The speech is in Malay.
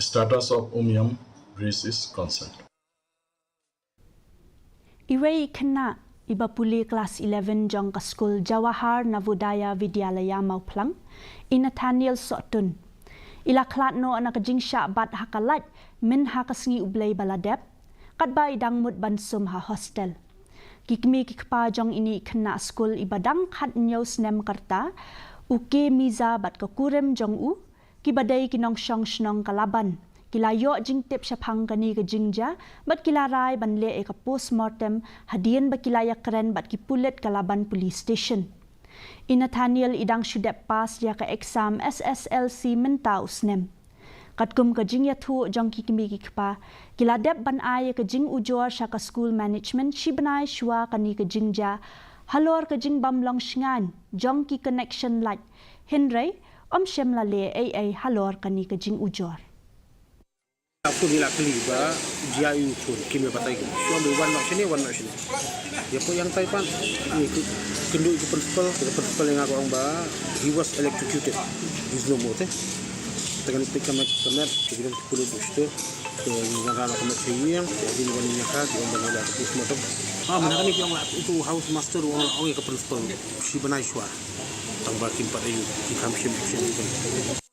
status of Umiam Bridge is concerned. Iway Khynnah iba Pule class 11 jong ka Skul Jawahar Navodaya Vidyalaya Mawphlang in Nathaniel Sotun. Ila Khlad no anak Jingshah bat hakalat min hakasngi ublay baladep kadba idang mut bansum ha hostel. Kikmi kikpa jong ini Khynnah Skul ibadang khat nyaus nem karta uke miza bat ka kurem jong u kibadai kinong syong shnong kalaban. Kila yo jingtip syapang kani ke Jingshah bat kila rai ban le ka postmortem hadian ba kila ya keren bat ki Pule kalaban police station. In Nathaniel idang syudep pas ya ka exam SSLC menta usnem. Katkum ka jing ya thu jong kikimi kikpa kila dep ban ay ka jing ujor sya ka school management shibanai shwa kani ke Jingshah halor ka jing bamlong shngan jong ki connection light Henry shem la le ay halor kani ka jing ujor. Aku nilai keliba dia itu kimi patai itu. Suami warna sini. Dia pun yang Taiwan itu kendu itu principal yang aku orang bah, he was electrocuted. He's no more. Tekan itu kami kita perlu booster. Yang rana kami yang jadi wanita kan yang benar itu postmortem. Mana kan itu house master orang ke principal. Si benai suara. Tambah kimpat itu di kampus itu.